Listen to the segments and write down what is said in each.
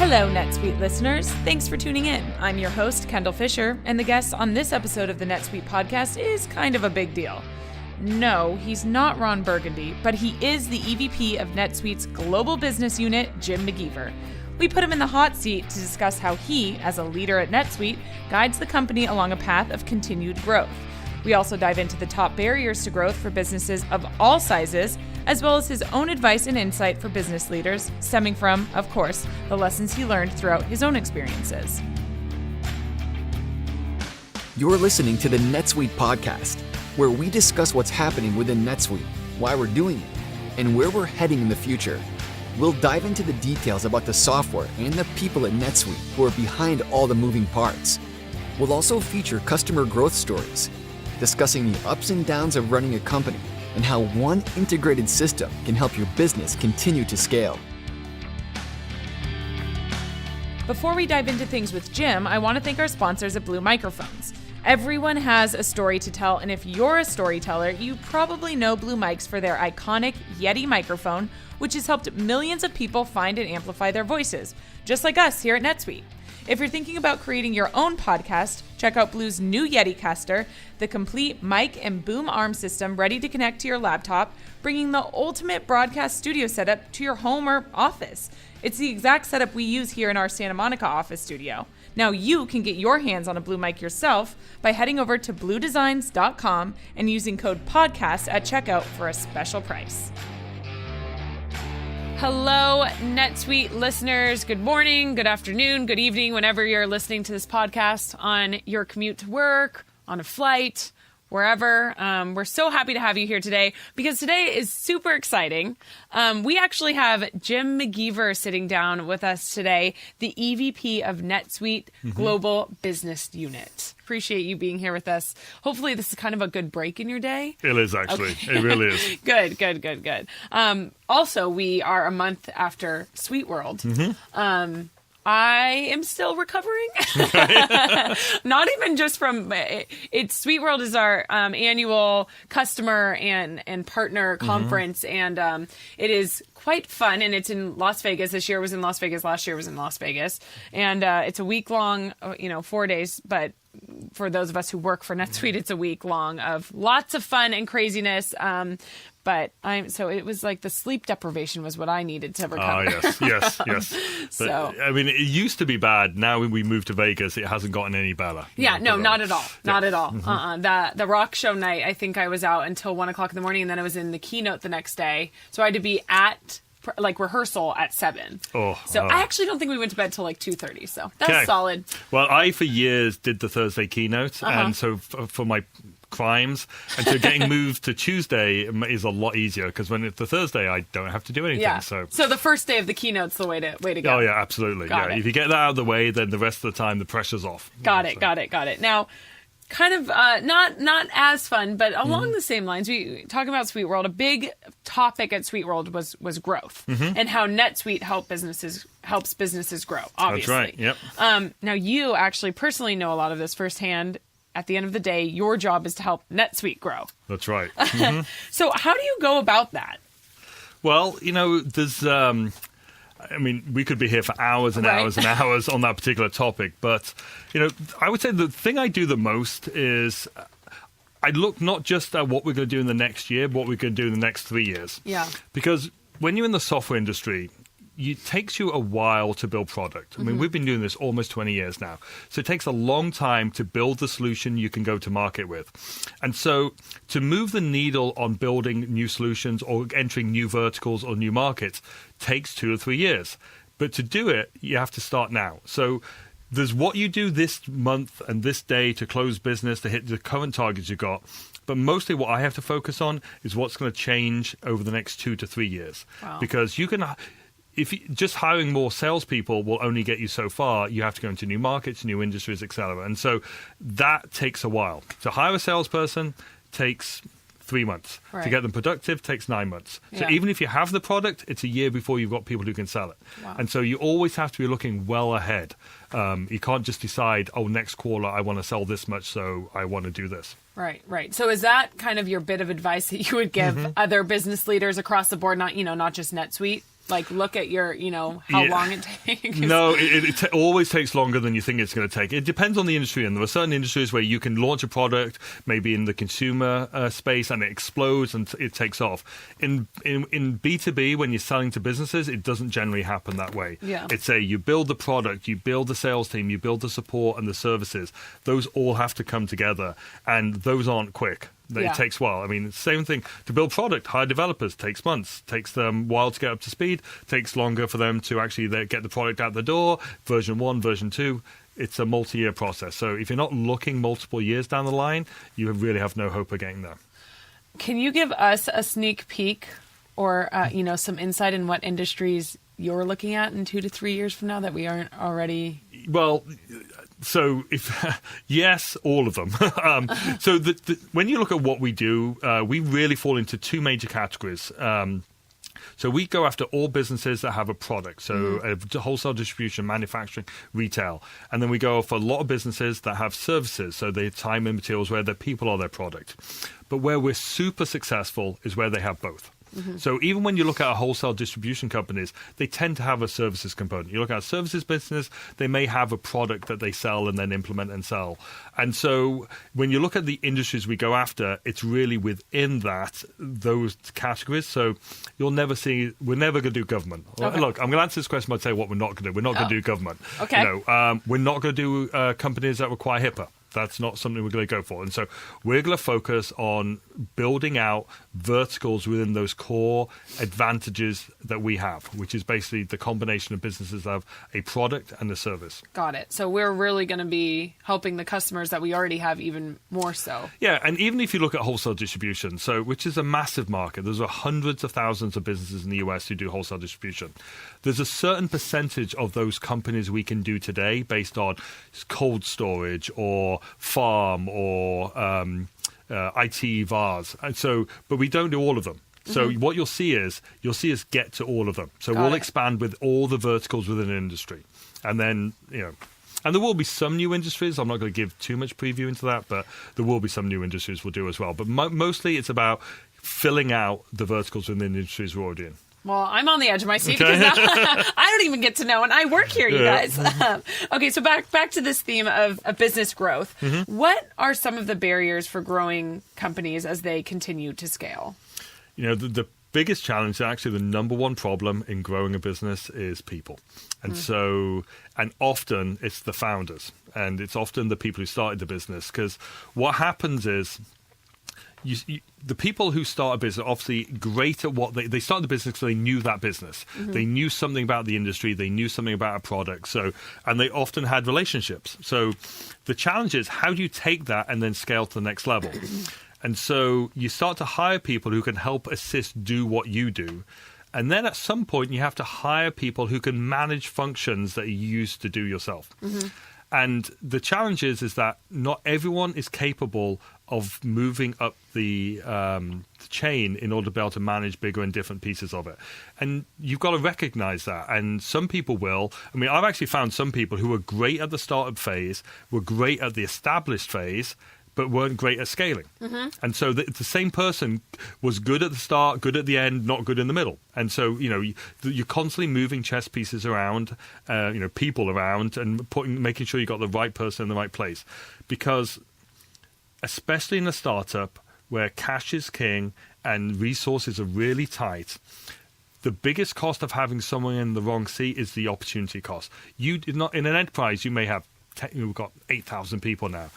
Hello, NetSuite listeners. Thanks for tuning in. I'm your host, Kendall Fisher, and the guest on this episode of the NetSuite podcast is kind of a big deal. No, he's not Ron Burgundy, but he is the EVP of NetSuite's global business unit, Jim McGeever. We put him in the hot seat to discuss how he, as a leader at NetSuite, guides the company along a path of continued growth. We also dive into the top barriers to growth for businesses of all sizes, as well as his own advice and insight for business leaders, stemming from, of course, the lessons he learned throughout his own experiences. You're listening to the NetSuite podcast, where we discuss what's happening within NetSuite, why we're doing it, and where we're heading in the future. We'll dive into the details about the software and the people at NetSuite who are behind all the moving parts. We'll also feature customer growth stories, discussing the ups and downs of running a company and how one integrated system can help your business continue to scale. Before we dive into things with Jim, I want to thank our sponsors at Blue Microphones. Everyone has a story to tell, and if you're a storyteller, you probably know Blue Mics for their iconic Yeti microphone, which has helped millions of people find and amplify their voices, just like us here at NetSuite. If you're thinking about creating your own podcast, check out Blue's new Yeticaster, the complete mic and boom arm system ready to connect to your laptop, bringing the ultimate broadcast studio setup to your home or office. It's the exact setup we use here in our Santa Monica office studio. Now you can get your hands on a Blue mic yourself by heading over to bluedesigns.com and using code PODCAST at checkout for a special price. Hello, NetSuite listeners. Good morning, good afternoon, good evening, whenever you're listening to this podcast on your commute to work, on a flight, wherever. We're so happy to have you here today because today is super exciting. We actually have Jim McGeever sitting down with us today, the EVP of NetSuite Global Business Unit. Appreciate you being here with us. Hopefully this is kind of a good break in your day. It is actually. Okay. It really is. Good. Also, we are a month after Sweet World. I am still recovering. Not even just from it's Sweet World is our annual customer and partner conference, and it is quite fun. And it's in Las Vegas. This year was in Las Vegas. Last year was in Las Vegas, and it's a week long, 4 days, but for those of us who work for NetSuite, it's a week long of lots of fun and craziness. But so it was like the sleep deprivation was what I needed to recover. Yes. So I mean, it used to be bad. Now when we moved to Vegas, it hasn't gotten any better. Yeah, no, not at all. Not at all. The rock show night, I think I was out until 1 o'clock in the morning, and then I was in the keynote the next day. So I had to be at rehearsal at 7. I actually don't think we went to bed till 2:30. So that's solid. Well, I for years did the Thursday keynote, and so for my crimes, and so getting moved to Tuesday is a lot easier because when it's the Thursday, I don't have to do anything. Yeah. So the first day of the keynote's the way to go. Oh yeah, absolutely. Got it. If you get that out of the way, then the rest of the time the pressure's off. Got it. Now, kind of not as fun, but along the same lines, we talk about Sweet World. A big topic at Sweet World was growth and how NetSuite helps businesses grow. Obviously, that's right. Yep. Now, you actually personally know a lot of this firsthand. At the end of the day, your job is to help NetSuite grow. That's right. So, how do you go about that? Well, there's. We could be here for hours and hours and hours on that particular topic. But, I would say the thing I do the most is I look not just at what we're going to do in the next year, but what we're going to do in the next 3 years. Yeah. Because when you're in the software industry, it takes you a while to build product. I mean, we've been doing this almost 20 years now. So it takes a long time to build the solution you can go to market with. And so to move the needle on building new solutions or entering new verticals or new markets takes 2 or 3 years. But to do it, you have to start now. So there's what you do this month and this day to close business, to hit the current targets you've got. But mostly what I have to focus on is what's going to change over the next 2 to 3 years. Wow. Because you can... just hiring more salespeople will only get you so far. You have to go into new markets, new industries, etc. And so that takes a while. To hire a salesperson takes 3 months. Right. To get them productive takes 9 months. So even if you have the product, it's a year before you've got people who can sell it. Wow. And so you always have to be looking well ahead. You can't just decide, next quarter I want to sell this much, so I want to do this. Right. So is that kind of your bit of advice that you would give other business leaders across the board, not just NetSuite? like look at your, how long it takes? No, it always takes longer than you think it's going to take. It depends on the industry, and there are certain industries where you can launch a product, maybe in the consumer space, and it explodes and it takes off. In B2B, when you're selling to businesses, it doesn't generally happen that way. Yeah. It's you build the product, you build the sales team, you build the support and the services. Those all have to come together, and those aren't quick. It takes a while. I mean, same thing to build product, hire developers, takes months, takes them a while to get up to speed, takes longer for them to actually get the product out the door, version 1, version 2. It's a multi-year process. So if you're not looking multiple years down the line, you really have no hope of getting there. Can you give us a sneak peek or, some insight in what industries you're looking at in 2 to 3 years from now that we aren't already? Well, so yes, all of them. So when you look at what we do, we really fall into 2 major categories. So we go after all businesses that have a product, so wholesale distribution, manufacturing, retail. And then we go for a lot of businesses that have services, so they have time and materials where their people are their product. But where we're super successful is where they have both. So even when you look at wholesale distribution companies, they tend to have a services component. You look at a services business, they may have a product that they sell and then implement and sell. And so when you look at the industries we go after, it's really within those categories. So you'll never see, we're never going to do government. Okay. Look, I'm going to answer this question by saying what we're not going to do. We're not going to do government. Okay. We're not going to do companies that require HIPAA. That's not something we're going to go for. And so we're going to focus on building out verticals within those core advantages that we have, which is basically the combination of businesses that have a product and a service. Got it. So we're really going to be helping the customers that we already have even more so. Yeah, and even if you look at wholesale distribution, which is a massive market, there's hundreds of thousands of businesses in the US who do wholesale distribution. There's a certain percentage of those companies we can do today based on cold storage or farm or IT VARs. And so, but we don't do all of them. So what you'll see is us get to all of them. So we'll expand with all the verticals within an industry. And then, and there will be some new industries. I'm not going to give too much preview into that, but there will be some new industries we'll do as well. But mostly it's about filling out the verticals within the industries we're already in. Well, I'm on the edge of my seat because I don't even get to know, and I work here, you guys. Okay, so back to this theme of business growth. What are some of the barriers for growing companies as they continue to scale? The biggest challenge, actually the number one problem in growing a business is people. And and often it's the founders, and it's often the people who started the business, because what happens is the people who start a business are obviously great at what they started the business because they knew that business. They knew something about the industry. They knew something about a product. And they often had relationships. So the challenge is, how do you take that and then scale to the next level? And so you start to hire people who can help assist do what you do. And then at some point you have to hire people who can manage functions that you used to do yourself. And the challenge is that not everyone is capable of moving up the chain in order to be able to manage bigger and different pieces of it. And you've got to recognize that. And some people will. I mean, I've actually found some people who were great at the startup phase, were great at the established phase, but weren't great at scaling. And so the same person was good at the start, good at the end, not good in the middle. And so, you're constantly moving chess pieces around, people around, and making sure you got the right person in the right place. Because especially in a startup where cash is king and resources are really tight, the biggest cost of having someone in the wrong seat is the opportunity cost. In an enterprise, you may have, we've got 8,000 people now.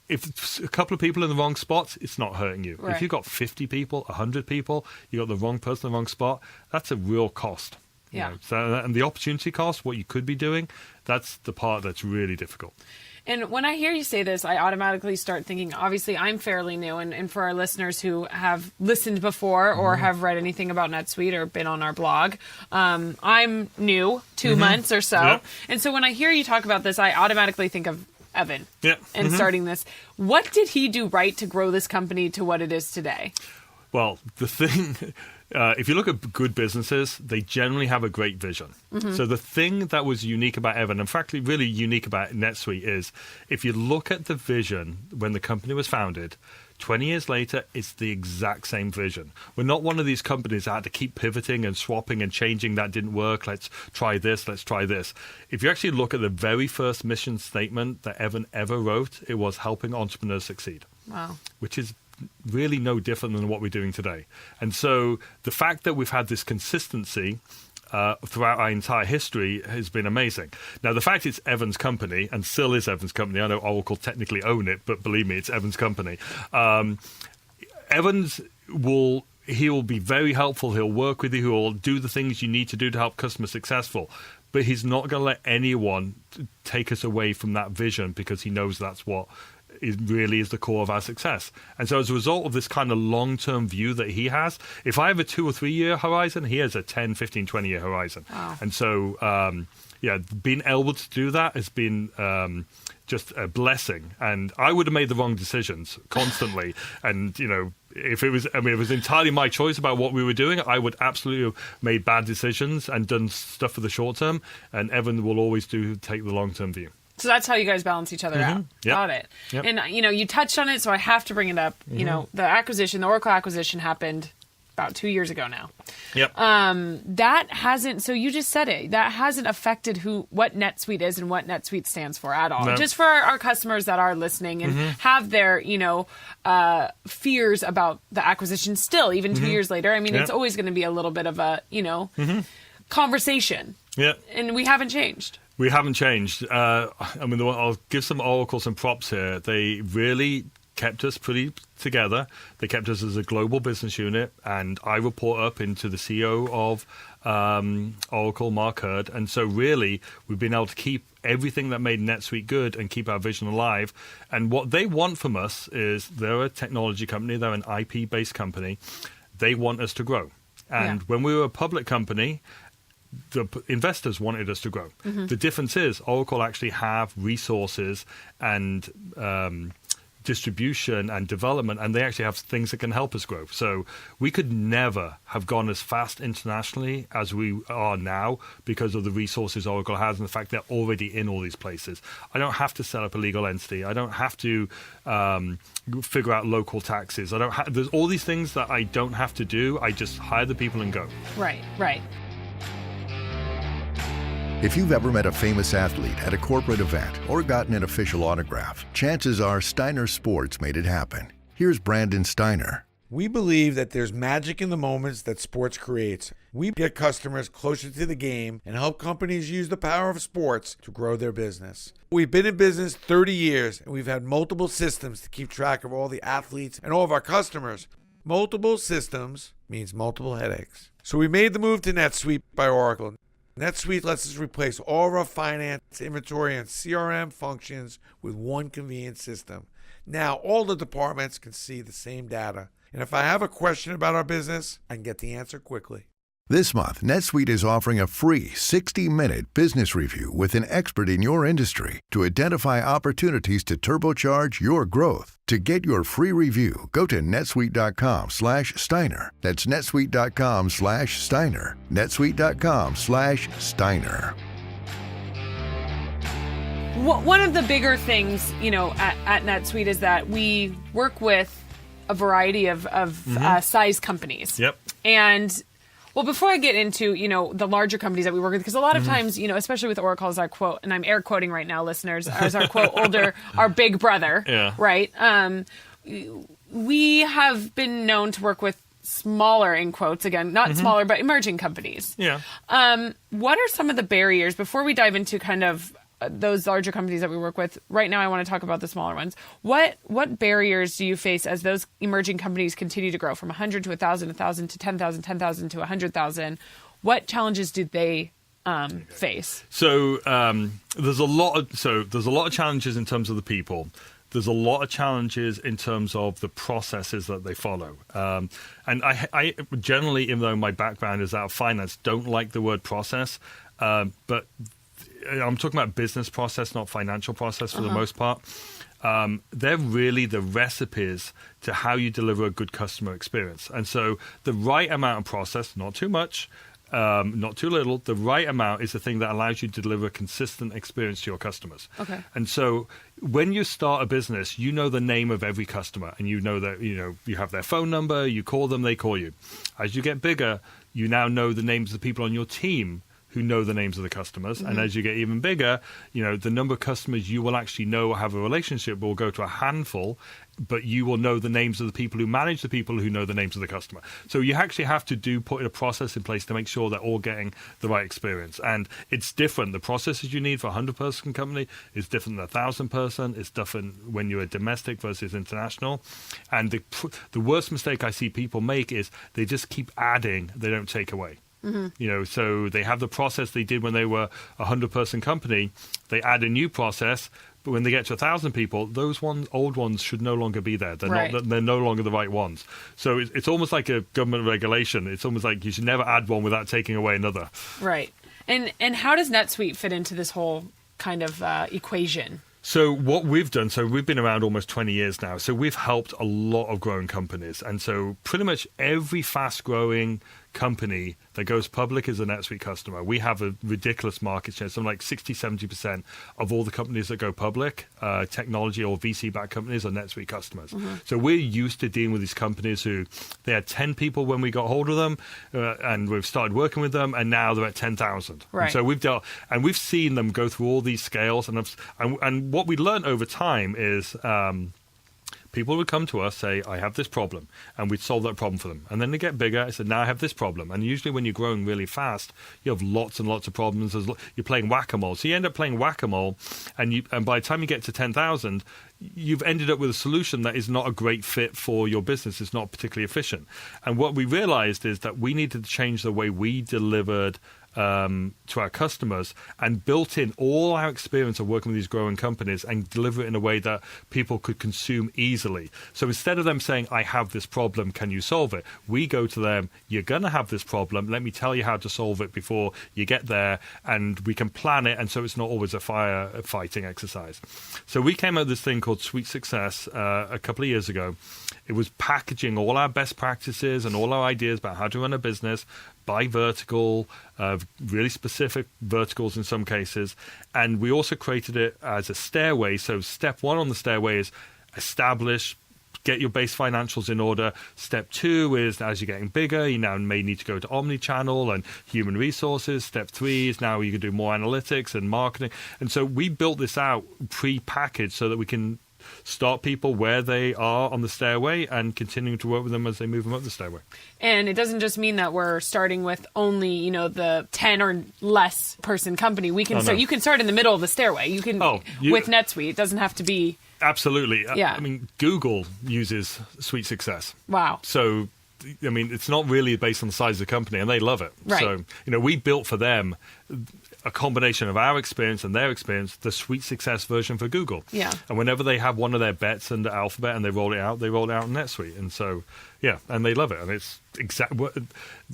If a couple of people in the wrong spots, it's not hurting you. Right. If you've got 50 people, 100 people, you got the wrong person in the wrong spot, that's a real cost. Yeah. And the opportunity cost, what you could be doing, that's the part that's really difficult. And when I hear you say this, I automatically start thinking, obviously, I'm fairly new. And for our listeners who have listened before or have read anything about NetSuite or been on our blog, I'm new, 2 months or so. Yep. And so when I hear you talk about this, I automatically think of Evan and starting this. What did he do right to grow this company to what it is today? Well, the thing, if you look at good businesses, they generally have a great vision. So the thing that was unique about Evan, and frankly really unique about NetSuite, is if you look at the vision when the company was founded, 20 years later, it's the exact same vision. We're not one of these companies that had to keep pivoting and swapping and changing. That didn't work. Let's try this. Let's try this. If you actually look at the very first mission statement that Evan ever wrote, it was helping entrepreneurs succeed. Wow. Which is really no different than what we're doing today. And so the fact that we've had this consistency throughout our entire history has been amazing. Now, the fact it's Evan's company, and still is Evan's company, I know Oracle technically own it, but believe me, it's Evan's company. Evans he'll be very helpful. He'll work with you. He'll do the things you need to do to help customers successful. But he's not going to let anyone take us away from that vision, because he knows that's what really is the core of our success. And so as a result of this kind of long-term view that he has, if I have a 2 or 3 year horizon, he has a 10, 15, 20 year horizon. Wow. And so, being able to do that has been just a blessing. And I would have made the wrong decisions constantly. And, if it was entirely my choice about what we were doing, I would absolutely have made bad decisions and done stuff for the short term. And Evan will always take the long-term view. So that's how you guys balance each other out. Yep. Got it. Yep. And, you touched on it, so I have to bring it up. The Oracle acquisition happened about 2 years ago now. Yep. That hasn't, so you just said it, that hasn't affected what NetSuite is and what NetSuite stands for at all. No. Just for our customers that are listening and have their, fears about the acquisition still, even 2 years later. I mean, it's always going to be a little bit of a, conversation. Yeah. And we haven't changed. We haven't changed. I'll give some Oracle some props here. They really kept us pretty together. They kept us as a global business unit, and I report up into the CEO of Oracle, Mark Hurd. And so really, we've been able to keep everything that made NetSuite good and keep our vision alive. And what they want from us is, they're a technology company, they're an IP-based company. They want us to grow. And when we were a public company, the investors wanted us to grow. The difference is Oracle actually have resources and distribution and development, and they actually have things that can help us grow. So we could never have gone as fast internationally as we are now because of the resources Oracle has and the fact they're already in all these places. I don't have to set up a legal entity. I don't have to figure out local taxes. There's all these things that I don't have to do. I just hire the people and go. Right. If you've ever met a famous athlete at a corporate event or gotten an official autograph, chances are Steiner Sports made it happen. Here's Brandon Steiner. We believe that there's magic in the moments that sports creates. We get customers closer to the game and help companies use the power of sports to grow their business. We've been in business 30 years, and we've had multiple systems to keep track of all the athletes and all of our customers. Multiple systems means multiple headaches. So we made the move to NetSuite by Oracle. NetSuite lets us replace all of our finance, inventory, and CRM functions with one convenient system. Now all the departments can see the same data. And if I have a question about our business, I can get the answer quickly. This month, NetSuite is offering a free 60-minute business review with an expert in your industry to identify opportunities to turbocharge your growth. To get your free review, go to netsuite.com/Steiner. That's netsuite.com/Steiner. netsuite.com/Steiner. One of the bigger things, at NetSuite is that we work with a variety of size companies. Yep. And well, before I get into, the larger companies that we work with, because a lot of times, especially with Oracle as our quote, and I'm air quoting right now, listeners, as our quote, our big brother, right? We have been known to work with smaller, in quotes, again, not smaller, but emerging companies. Yeah. What are some of the barriers, before we dive into kind of those larger companies that we work with? Right now, I want to talk about the smaller ones. What barriers do you face as those emerging companies continue to grow from 100 to 1,000, 1,000 to 10,000, 10,000 to 100,000? What challenges do they face? So there's a lot of challenges in terms of the people. There's a lot of challenges in terms of the processes that they follow. And I generally, even though my background is out of finance, don't like the word process, but I'm talking about business process, not financial process for the most part. They're really the recipes to how you deliver a good customer experience. And so the right amount of process, not too much, not too little. The right amount is the thing that allows you to deliver a consistent experience to your customers. Okay. And so when you start a business, you know the name of every customer, and you know that you have their phone number. You call them, they call you. As you get bigger, you now know the names of the people on your team who know the names of the customers. And as you get even bigger, the number of customers you will actually know or have a relationship will go to a handful, but you will know the names of the people who manage the people who know the names of the customer. So you actually have to put a process in place to make sure they're all getting the right experience. And it's different. The processes you need for a 100-person company is different than a 1,000-person. It's different when you're a domestic versus international. And the worst mistake I see people make is they just keep adding, they don't take away. So they have the process they did when they were a 100-person company. They add a new process, but when they get to 1,000 people, those old ones should no longer be there. They're no longer the right ones. So it's almost like a government regulation. It's almost like you should never add one without taking away another. Right. And how does NetSuite fit into this whole kind of equation? So what we've done, we've been around almost 20 years now. So we've helped a lot of growing companies. And so pretty much every fast-growing company that goes public is a NetSuite customer. We have a ridiculous market share, something like 60-70% of all the companies that go public, technology or VC-backed companies, are NetSuite customers. So we're used to dealing with these companies who they had 10 people when we got hold of them, and we've started working with them, and now they're at 10,000. Right. And so we've seen them go through all these scales, and what we learned over time is people would come to us, say, I have this problem, and we'd solve that problem for them. And then they get bigger. I said, now I have this problem. And usually when you're growing really fast, you have lots and lots of problems. You're playing whack-a-mole. So you end up playing whack-a-mole, and by the time you get to 10,000, you've ended up with a solution that is not a great fit for your business. It's not particularly efficient. And what we realized is that we needed to change the way we delivered to our customers and built in all our experience of working with these growing companies and deliver it in a way that people could consume easily. So instead of them saying, I have this problem, can you solve it? We go to them, you're going to have this problem. Let me tell you how to solve it before you get there, and we can plan it, and so it's not always a firefighting exercise. So we came up with this thing called Suite Success a couple of years ago. It was packaging all our best practices and all our ideas about how to run a business by vertical, really specific verticals in some cases. And we also created it as a stairway. So step one on the stairway is establish, get your base financials in order. Step two is, as you're getting bigger, you now may need to go to omni-channel and human resources. Step three is now you can do more analytics and marketing. And so we built this out pre-packaged so that we can start people where they are on the stairway and continuing to work with them as they move them up the stairway. And it doesn't just mean that we're starting with only, the 10 or less person company. We can start. You can start in the middle of the stairway. You can with NetSuite. It doesn't have to be. Absolutely. Yeah. I mean, Google uses Suite Success. Wow. So, I mean, it's not really based on the size of the company, and they love it. Right. So, we built for them a combination of our experience and their experience, the Suite Success version for Google. Yeah. And whenever they have one of their bets under Alphabet and they roll it out in NetSuite. And so, yeah, and they love it. And it's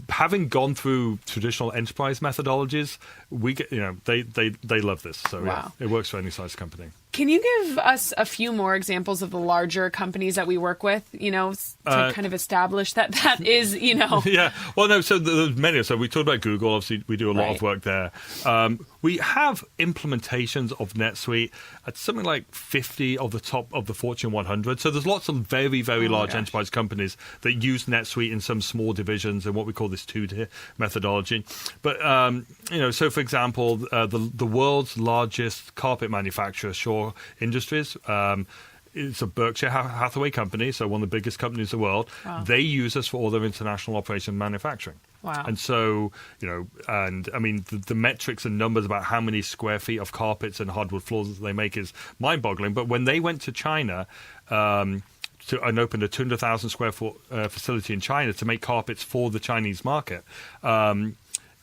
having gone through traditional enterprise methodologies, we get, they love this. So wow. Yeah, it works for any size company. Can you give us a few more examples of the larger companies that we work with, to kind of establish that is, Yeah. Well, no, so there's many. So we talked about Google. Obviously, we do a lot of work there. We have implementations of NetSuite at something like 50 of the top of the Fortune 100. So there's lots of very, very large enterprise companies that use NetSuite in some small divisions and what we call this two-tier methodology. But, so for example, the world's largest carpet manufacturer, Shaw Industries, it's a Berkshire Hathaway company, so one of the biggest companies in the world. Wow. They use us for all their international operation manufacturing. Wow. And so, and I mean, the metrics and numbers about how many square feet of carpets and hardwood floors that they make is mind-boggling. But when they went to China and opened a 200,000 square foot facility in China to make carpets for the Chinese market,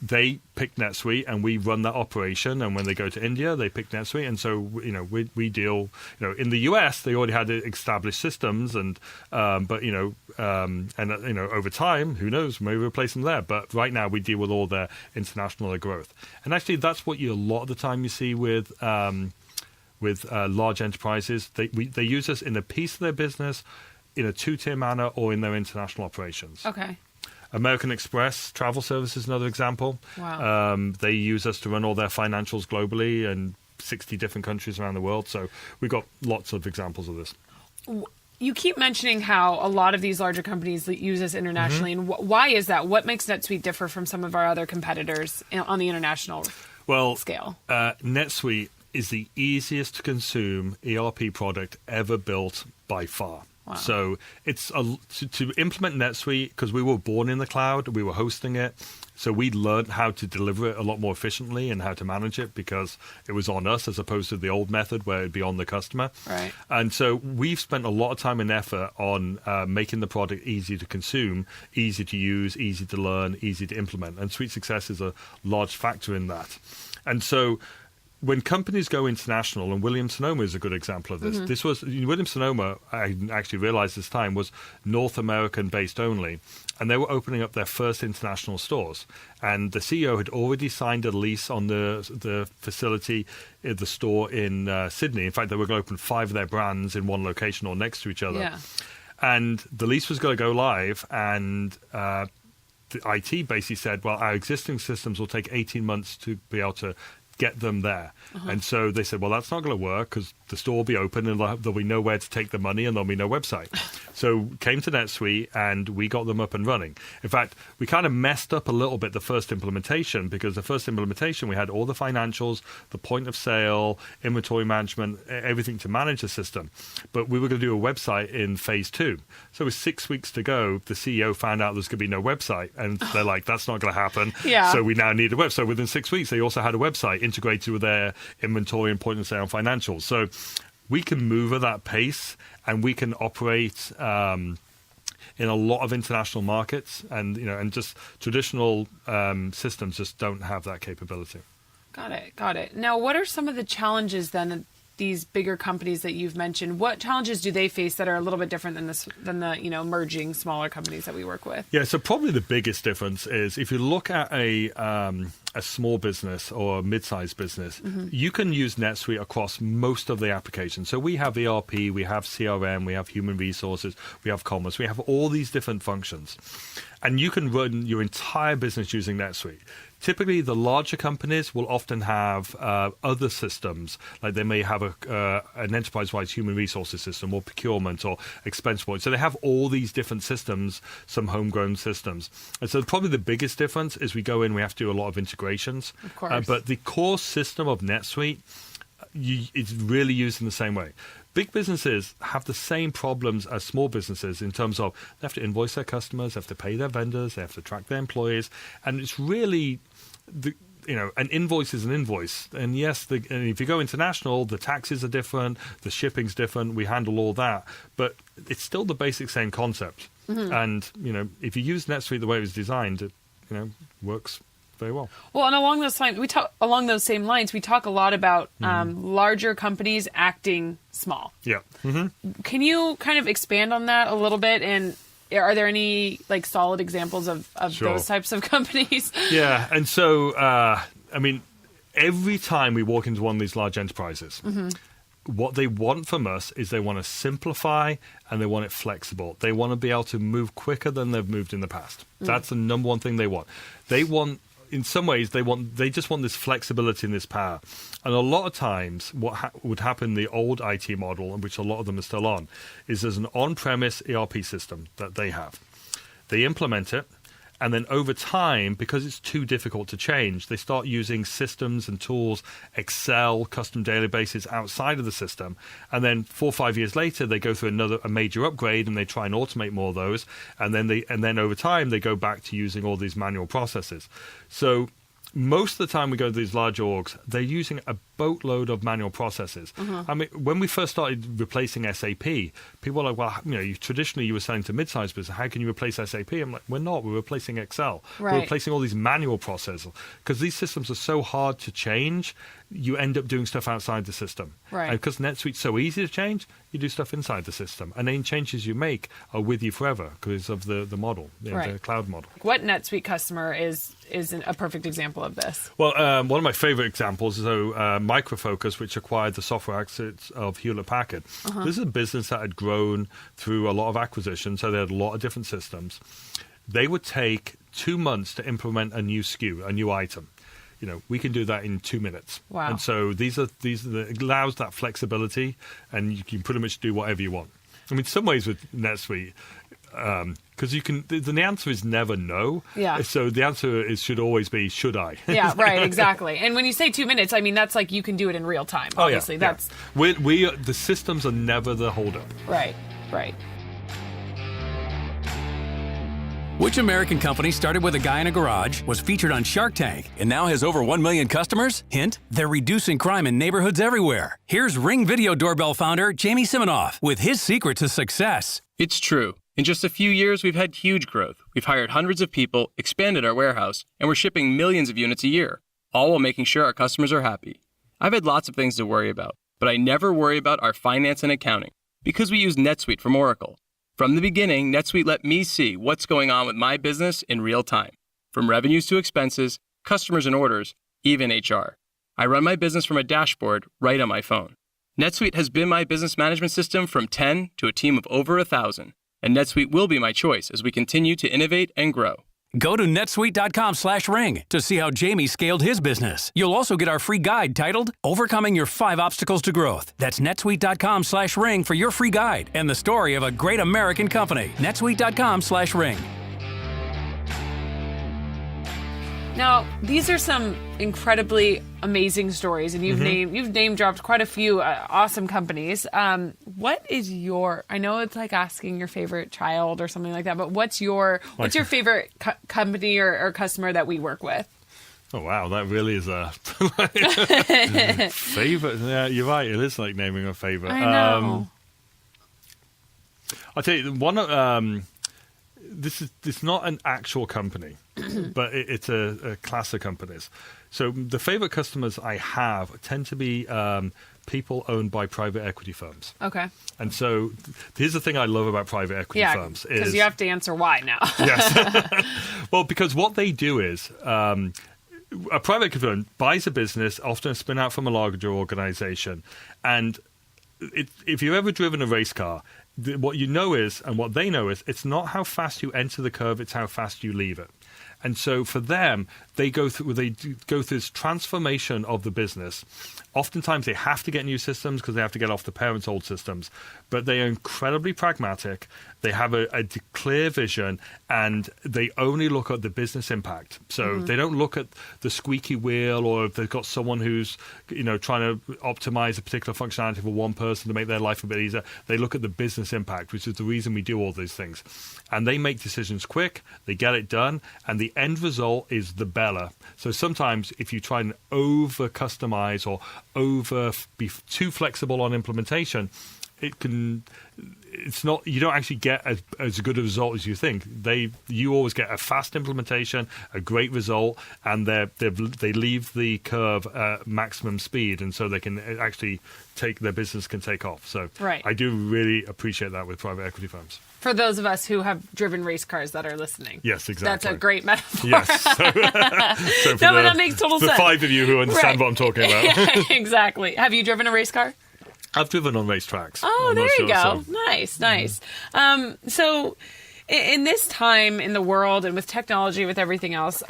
they picked NetSuite, and we run that operation. And when they go to India, they pick NetSuite. And so, we deal, in the US, they already had established systems, and over time, who knows, maybe we'll replace them there. But right now, we deal with all their international growth. And actually, that's what a lot of the time you see with large enterprises. They use us in a piece of their business, in a two-tier manner, or in their international operations. Okay. American Express Travel Service is another example. Wow. They use us to run all their financials globally and 60 different countries around the world. So we've got lots of examples of this. You keep mentioning how a lot of these larger companies use us internationally, and why is that? What makes NetSuite differ from some of our other competitors on the international scale? NetSuite is the easiest to consume ERP product ever built by far. Wow. So it's to implement NetSuite, because we were born in the cloud, we were hosting it. So we learned how to deliver it a lot more efficiently and how to manage it because it was on us as opposed to the old method where it'd be on the customer. Right. And so we've spent a lot of time and effort on making the product easy to consume, easy to use, easy to learn, easy to implement. And Suite Success is a large factor in that. And so when companies go international, and Williams-Sonoma is a good example of this. This was Williams-Sonoma, I actually realized this time, was North American based only, and they were opening up their first international stores. And the CEO had already signed a lease on the facility, the store in Sydney. In fact, they were going to open 5 of their brands in one location or next to each other. Yeah. And the lease was going to go live, and the IT basically said, well, our existing systems will take 18 months to be able to get them there. And so they said, well, that's not going to work because the store will be open and there'll be nowhere to take the money and there'll be no website. So came to NetSuite and we got them up and running. In fact, we kind of messed up a little bit the first implementation, because the first implementation we had all the financials, the point of sale, inventory management, everything to manage the system. But we were going to do a website in phase 2. So with 6 weeks to go, the CEO found out there's going to be no website. And they're like, that's not going to happen. Yeah. So we now need a website. So within 6 weeks, they also had a website integrated with their inventory and point of sale and financials. So we can move at that pace, and we can operate in a lot of international markets, and just traditional systems just don't have that capability. Got it. Now, what are some of the challenges then that these bigger companies that you've mentioned? What challenges do they face that are a little bit different than the merging smaller companies that we work with? Yeah, so probably the biggest difference is if you look at a small business or a mid-sized business, you can use NetSuite across most of the applications. So we have ERP, we have CRM, we have human resources, we have commerce, we have all these different functions. And you can run your entire business using NetSuite. Typically, the larger companies will often have other systems, like they may have an enterprise-wide human resources system or procurement or expense board. So they have all these different systems, some homegrown systems. And so probably the biggest difference is we go in, we have to do a lot of integrations. Of course. But the core system of NetSuite, it's really used in the same way. Big businesses have the same problems as small businesses in terms of they have to invoice their customers, they have to pay their vendors, they have to track their employees, and it's really an invoice is an invoice. And yes, and if you go international, the taxes are different, the shipping's different, we handle all that, but it's still the basic same concept. And if you use NetSuite the way it was designed, it works very well. Well, and along those same lines, we talk a lot about larger companies acting small. Yeah. Can you kind of expand on that a little bit? And are there any solid examples of Sure. those types of companies? Yeah, and so every time we walk into one of these large enterprises, what they want from us is they want to simplify and they want it flexible. They want to be able to move quicker than they've moved in the past. That's the number one thing they want. In some ways, they just want this flexibility and this power. And a lot of times, what would happen in the old IT model, which a lot of them are still on, is there's an on-premise ERP system that they have. They implement it, and then over time, because it's too difficult to change, they start using systems and tools, Excel, custom databases outside of the system. And then 4 or 5 years later, they go through a major upgrade and they try and automate more of those. And then over time, they go back to using all these manual processes. So most of the time we go to these large orgs, they're using a boatload of manual processes. I mean, when we first started replacing SAP, people were like, well, traditionally you were selling to mid-sized business. How can you replace SAP? I'm like, we're not. We're replacing Excel. Right. We're replacing all these manual processes. Because these systems are so hard to change, you end up doing stuff outside the system. Right. And because NetSuite's so easy to change, you do stuff inside the system. And any changes you make are with you forever because of the model, the cloud model. What NetSuite customer is a perfect example of this? Well, one of my favorite examples is Micro Focus, which acquired the software assets of Hewlett-Packard. This is a business that had grown through a lot of acquisitions, so they had a lot of different systems. they would take 2 months to implement a new SKU, a new item. We can do that in 2 minutes. Wow. And so it allows that flexibility, and you can pretty much do whatever you want. I mean, some ways with NetSuite, because the answer is never no. Yeah. So the answer should always be, should I? Yeah, right, exactly. And when you say 2 minutes, I mean, that's like you can do it in real time, obviously. That's the systems are never the holdup. Right. Which American company started with a guy in a garage, was featured on Shark Tank, and now has over 1 million customers? Hint, they're reducing crime in neighborhoods everywhere. Here's Ring Video Doorbell founder Jamie Siminoff with his secret to success. It's true. In just a few years, we've had huge growth. We've hired hundreds of people, expanded our warehouse, and we're shipping millions of units a year, all while making sure our customers are happy. I've had lots of things to worry about, but I never worry about our finance and accounting because we use NetSuite from Oracle. From the beginning, NetSuite let me see what's going on with my business in real time, from revenues to expenses, customers and orders, even HR. I run my business from a dashboard right on my phone. NetSuite has been my business management system from 10 to a team of over 1,000, and NetSuite will be my choice as we continue to innovate and grow. Go to netsuite.com/ring to see how Jamie scaled his business. You'll also get our free guide titled Overcoming Your 5 Obstacles to Growth. That's netsuite.com/ring for your free guide and the story of a great American company. netsuite.com/ring. Now, these are some incredibly amazing stories, and you've name dropped quite a few awesome companies. What is I know it's like asking your favorite child or something like that, but what's your favorite company or customer that we work with? Oh, wow, that really is a favorite. Yeah, you're right. It is like naming a favorite. I know. I'll tell you, one. This is not an actual company, but it's a class of companies. So the favorite customers I have tend to be people owned by private equity firms. Okay. And so here's the thing I love about private equity firms. Because you have to answer why now. Yes. Well, because what they do is a private equity firm buys a business, often a spin out from a larger organization. And if you've ever driven a race car, what you know is, and what they know is, it's not how fast you enter the curve, it's how fast you leave it. And so for them, they go through this transformation of the business. Oftentimes they have to get new systems because they have to get off the parents' old systems. But they are incredibly pragmatic. They have a clear vision, and they only look at the business impact. So they don't look at the squeaky wheel, or if they've got someone who's trying to optimize a particular functionality for one person to make their life a bit easier. They look at the business impact, which is the reason we do all these things. And they make decisions quick. They get it done, and the end result is the beller. So sometimes if you try and over-customize or be too flexible on implementation, it's not, you don't actually get as good a result as you think. You always get a fast implementation, a great result, and they leave the curve at maximum speed, and so they can actually their business can take off. So right. I do really appreciate that with private equity firms. For those of us who have driven race cars that are listening. Yes, exactly. That's a great metaphor. Yes. So for that makes total sense. The 5 of you who understand what I'm talking about. Yeah, exactly. Have you driven a race car? I've driven on racetracks. Oh, there you go. So. Nice. So in this time in the world and with technology, with everything else,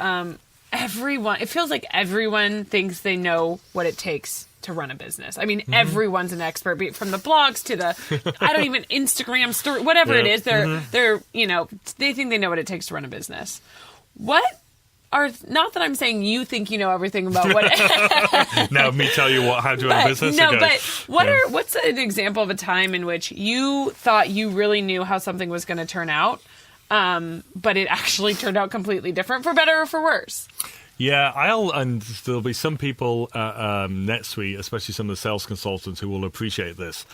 it feels like everyone thinks they know what it takes to run a business. I mean, everyone's an expert, be it from the blogs to the, I don't even, Instagram story, whatever it is. They're they think they know what it takes to run a business. Not that I'm saying you think you know everything about what. Now, me tell you how to run a business. No, but what's an example of a time in which you thought you really knew how something was going to turn out, but it actually turned out completely different, for better or for worse? Yeah, and there'll be some people at NetSuite, especially some of the sales consultants, who will appreciate this.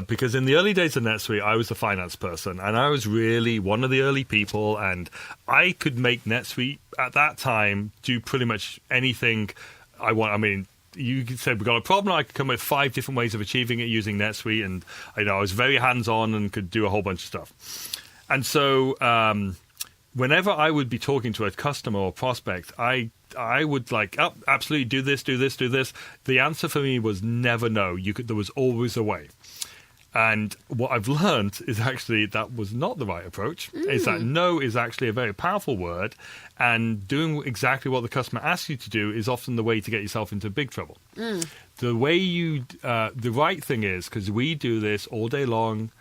Because in the early days of NetSuite, I was a finance person, and I was really one of the early people, and I could make NetSuite at that time do pretty much anything I want. I mean, you said we've got a problem, I could come up with 5 different ways of achieving it using NetSuite, and I was very hands-on and could do a whole bunch of stuff. And so whenever I would be talking to a customer or prospect, I would absolutely do this. The answer for me was never no. There was always a way. And what I've learned is actually that was not the right approach. Is that no is actually a very powerful word, and doing exactly what the customer asks you to do is often the way to get yourself into big trouble. The way the right thing is, because we do this all day long,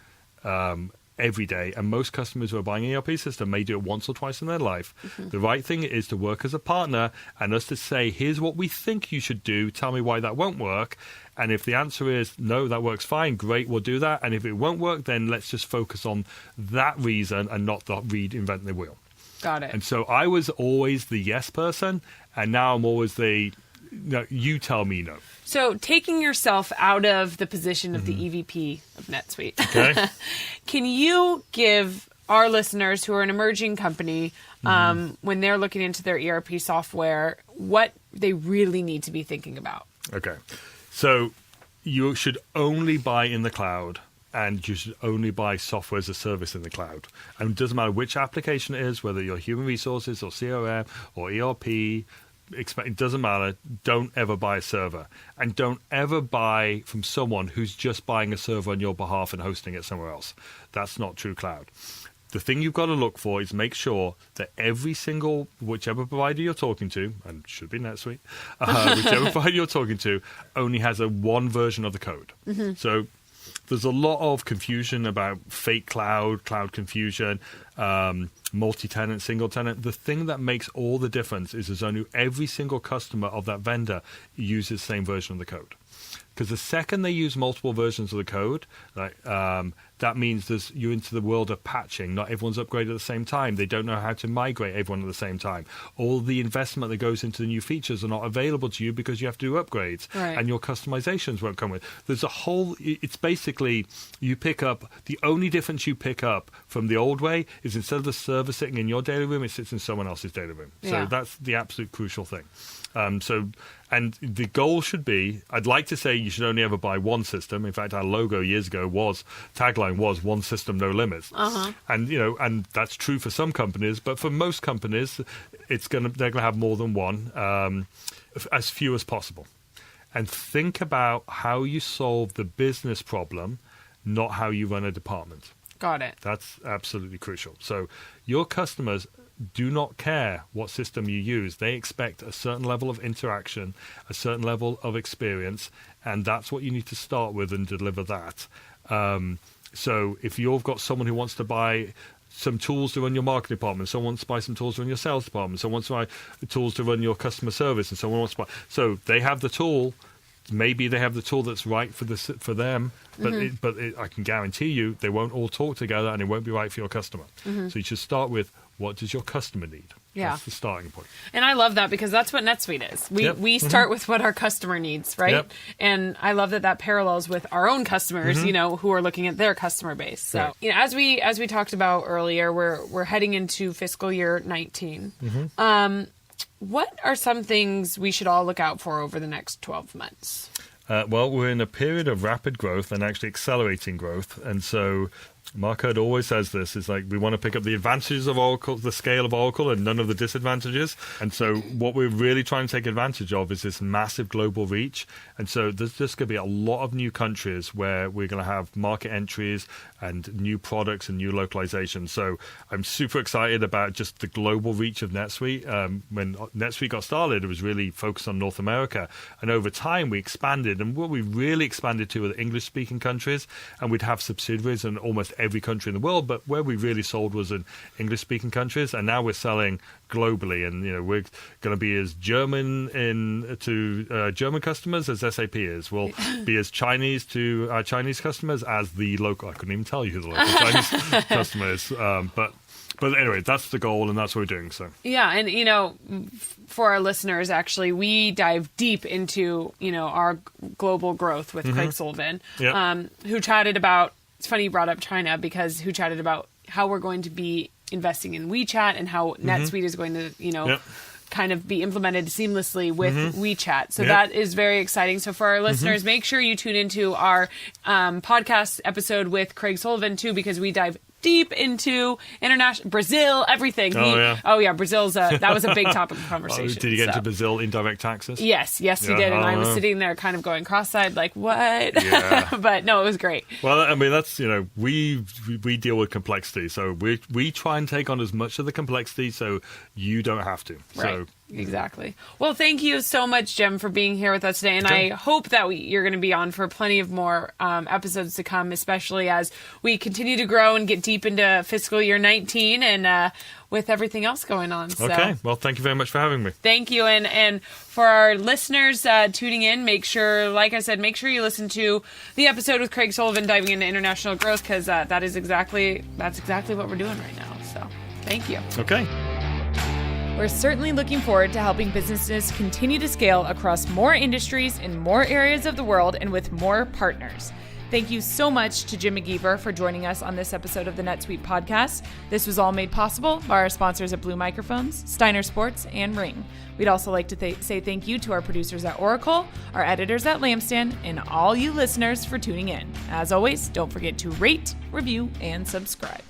every day, and most customers who are buying an ERP system may do it once or twice in their life. The right thing is to work as a partner and us to say, here's what we think you should do. Tell me why that won't work. And if the answer is, no, that works fine, great, we'll do that. And if it won't work, then let's just focus on that reason and not reinvent the wheel. Got it. And so I was always the yes person, and now I'm always the, no, you tell me no. So taking yourself out of the position of the EVP of NetSuite, Okay. can you give our listeners who are an emerging company, when they're looking into their ERP software, what they really need to be thinking about? Okay. So you should only buy in the cloud, and you should only buy software as a service in the cloud. And it doesn't matter which application it is, whether you're human resources or CRM or ERP, it doesn't matter. Don't ever buy a server, and don't ever buy from someone who's just buying a server on your behalf and hosting it somewhere else. That's not true cloud. The thing you've got to look for is make sure that every single, whichever provider you're talking to, and it should be NetSuite, whichever provider you're talking to, only has one version of the code. So there's a lot of confusion about fake cloud confusion, multi-tenant, single-tenant. The thing that makes all the difference is there's only every single customer of that vendor uses the same version of the code. Because the second they use multiple versions of the code, that means you're into the world of patching. Not everyone's upgraded at the same time. They don't know how to migrate everyone at the same time. All the investment that goes into the new features are not available to you because you have to do upgrades. Right. And your customizations won't come with. There's a whole, it's basically, you pick up, the only difference you pick up from the old way is instead of the server sitting in your data room, it sits in someone else's data room. Yeah. So that's the absolute crucial thing. And the goal should be, I'd like to say you should only ever buy one system. In fact, our logo years ago tagline was one system, no limits. And, and that's true for some companies, but for most companies, they're going to have more than one, as few as possible. And think about how you solve the business problem, not how you run a department. Got it. That's absolutely crucial. So your customers do not care what system you use. They expect a certain level of interaction, a certain level of experience, and that's what you need to start with and deliver that. So if you've got someone who wants to buy some tools to run your marketing department, someone wants to buy some tools to run your sales department, someone wants to buy tools to run your customer service, and someone wants to buy... So they have the tool. Maybe they have the tool that's right for them, but I can guarantee you they won't all talk together and it won't be right for your customer. So you should start with, what does your customer need? Yeah. That's the starting point. And I love that because that's what NetSuite is. We start with what our customer needs, right? Yep. And I love that parallels with our own customers, who are looking at their customer base. So, Right. As we talked about earlier, we're heading into fiscal year 19. What are some things we should all look out for over the next 12 months? Well, we're in a period of rapid growth and actually accelerating growth. And so Mark Hurd always says this, is like, we want to pick up the advantages of Oracle, the scale of Oracle, and none of the disadvantages. And so what we're really trying to take advantage of is this massive global reach. And so there's just going to be a lot of new countries where we're going to have market entries and new products and new localizations. So I'm super excited about just the global reach of NetSuite. When NetSuite got started, it was really focused on North America. And over time, we expanded. And what we really expanded to were the English-speaking countries. And we'd have subsidiaries in almost every country in the world. But where we really sold was in English-speaking countries. And now we're selling globally. And, we're going to be as German to German customers as SAP is. We'll be as Chinese to our Chinese customers as the local... I couldn't even tell you who the local Chinese customer is. But anyway, that's the goal, and that's what we're doing. So yeah, and for our listeners, actually, we dive deep into our global growth with Craig Sullivan, who chatted about. It's funny you brought up China because who chatted about how we're going to be investing in WeChat and how NetSuite is going to kind of be implemented seamlessly with WeChat. So that is very exciting. So for our listeners, make sure you tune into our podcast episode with Craig Sullivan too, because we dive deep into international, Brazil, everything. Brazil's that was a big topic of conversation. Did you get into Brazil indirect taxes? Yes, he did. And I was sitting there kind of going cross-eyed, like, what? Yeah. But no, it was great. Well, I mean, that's, we deal with complexity. So we try and take on as much of the complexity so you don't have to. Right. So Exactly. Well, thank you so much, Jim, for being here with us today. And I hope that you're going to be on for plenty of more episodes to come, especially as we continue to grow and get deep into fiscal year 19 and with everything else going on. So, okay. Well, thank you very much for having me. Thank you. And for our listeners tuning in, make sure, like I said, make sure you listen to the episode with Craig Sullivan diving into international growth, because that's exactly what we're doing right now. So thank you. Okay. We're certainly looking forward to helping businesses continue to scale across more industries in more areas of the world and with more partners. Thank you so much to Jim McGeever for joining us on this episode of the NetSuite podcast. This was all made possible by our sponsors at Blue Microphones, Steiner Sports, and Ring. We'd also like to say thank you to our producers at Oracle, our editors at Lampstand, and all you listeners for tuning in. As always, don't forget to rate, review, and subscribe.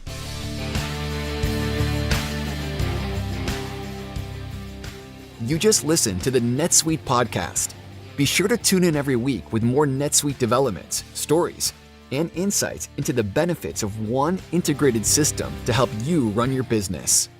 You just listened to the NetSuite podcast. Be sure to tune in every week with more NetSuite developments, stories, and insights into the benefits of one integrated system to help you run your business.